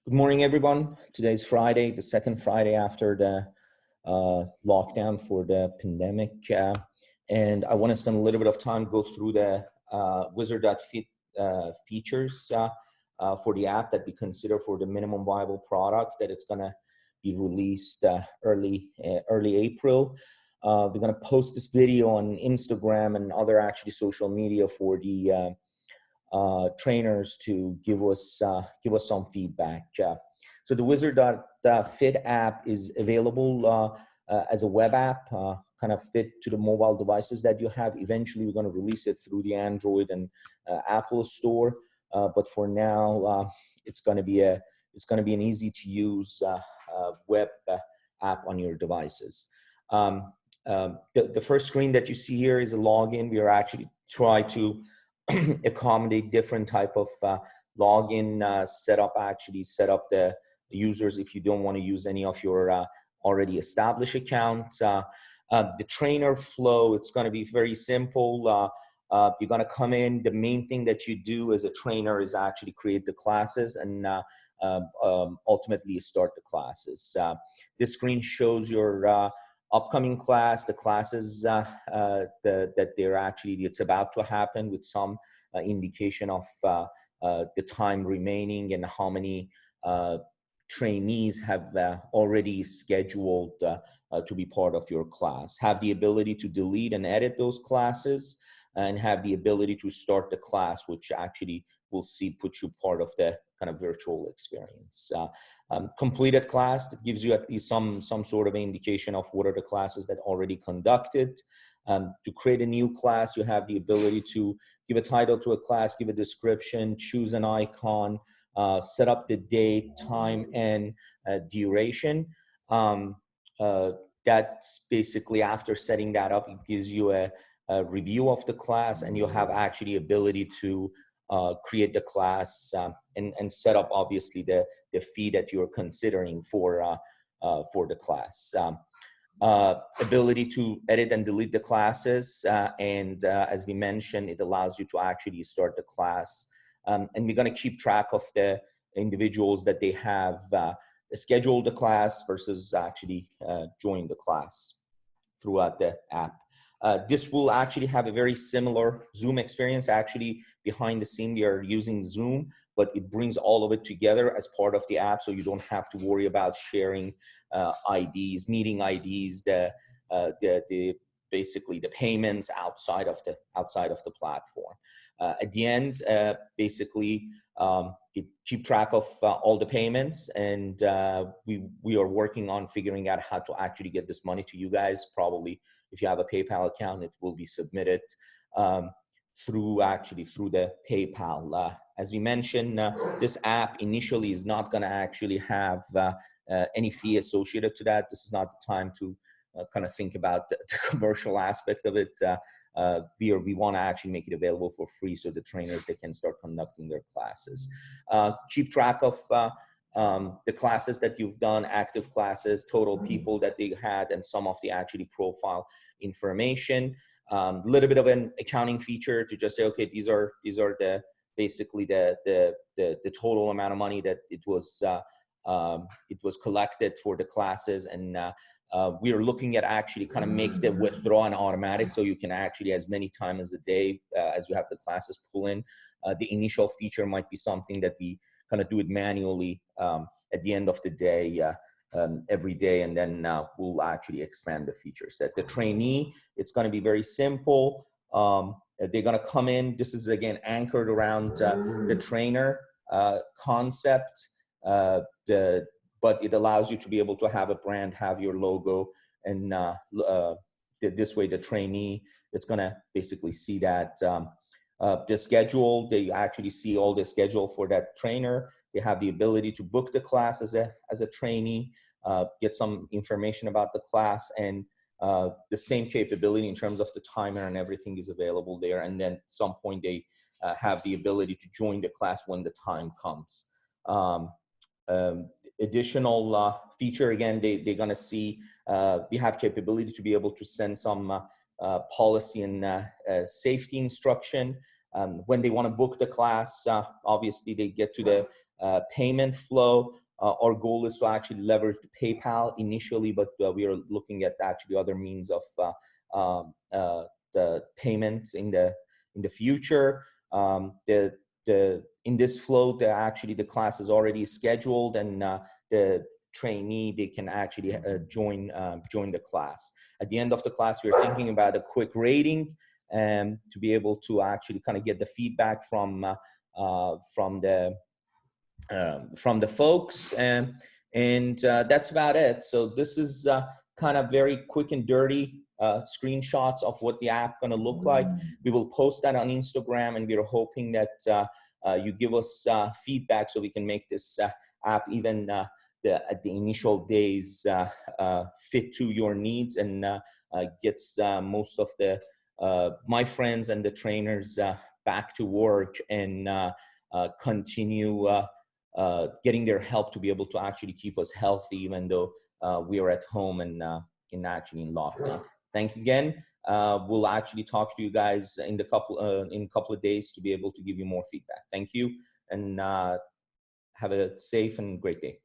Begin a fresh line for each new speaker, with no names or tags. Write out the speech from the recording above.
Good morning, everyone. Today's Friday, the second Friday after the lockdown for the pandemic. And I want to spend a little bit of time go through the Wizard.Fit features for the app that we consider for the minimum viable product that it's going to be released early April. We're going to post this video on Instagram and other actually social media for the trainers to give us some feedback. So the Wizard.Fit app is available as a web app, kind of fit to the mobile devices that you have. Eventually, we're going to release it through the Android and Apple Store, but for now, it's going to be an easy to use web app on your devices. The first screen that you see here is a login. We are actually try to accommodate different type of login setup. Actually set up the users if you don't want to use any of your already established accounts. The trainer flow, it's going to be very simple. You're going to come in. The main thing that you do as a trainer is actually create the classes and ultimately start the classes. This screen shows your upcoming class, the classes that it's about to happen with some indication of the time remaining and how many trainees have already scheduled to be part of your class. Have the ability to delete and edit those classes and have the ability to start the class, which actually will put you part of the kind of virtual experience. Completed class, that gives you at least some sort of indication of what are the classes that already conducted. To create a new class, you have the ability to give a title to a class, give a description, choose an icon, set up the date, time, and duration. That's basically, after setting that up, it gives you a review of the class, and you'll have actually ability to create the class and set up obviously the fee that you're considering for the class. Ability to edit and delete the classes, and as we mentioned, it allows you to actually start the class, and we're going to keep track of the individuals that they have scheduled the class versus actually joined the class throughout the app. This will actually have a very similar Zoom experience. Actually, behind the scene, we are using Zoom, but it brings all of it together as part of the app, so you don't have to worry about sharing IDs, meeting IDs, basically the payments outside of the platform. At the end, basically, it keep track of all the payments, and we are working on figuring out how to actually get this money to you guys. Probably, if you have a PayPal account, it will be submitted through the PayPal. As we mentioned, this app initially is not going to actually have any fee associated to that. This is not the time to kind of think about the commercial aspect of it. We want to actually make it available for free so the trainers, they can start conducting their classes. Keep track of the classes that you've done, active classes, total people that they had, and some of the actually profile information. Little bit of an accounting feature to just say, okay, these are the basically the total amount of money that it was collected for the classes, and we are looking at actually kind of make the withdrawal automatic, so you can actually, as many times as a day as you have the classes pull in. The initial feature might be something that we kind of do it manually at the end of the day, every day, and then we'll actually expand the feature set. The trainee, it's going to be very simple. They're going to come in. This is again anchored around the trainer concept, but it allows you to be able to have a brand, have your logo, and this way the trainee, it's going to basically see that the schedule. They actually see all the schedule for that trainer. They have the ability to book the class as a trainee, get some information about the class, and the same capability in terms of the timer and everything is available there. And then at some point they have the ability to join the class when the time comes. Additional feature, again, they're going to see we have capability to be able to send some policy and safety instruction. When they want to book the class, obviously they get to the payment flow. Our goal is to actually leverage the PayPal initially, but we are looking at actually other means of the payments in the future. In this flow, the class is already scheduled, and the trainee, they can actually join the class. At the end of the class, we're thinking about a quick rating to be able to actually kind of get the feedback from the folks, and that's about it. So this is kind of very quick and dirty screenshots of what the app going to look like. We will post that on Instagram, and we're hoping that you give us feedback so we can make this app even at the initial days fit to your needs, and gets most of the my friends and the trainers back to work, and continue getting their help to be able to actually keep us healthy, even though we are at home and actually in lockdown. Thank you again. We'll actually talk to you guys in a couple of days to be able to give you more feedback. Thank you, and have a safe and great day.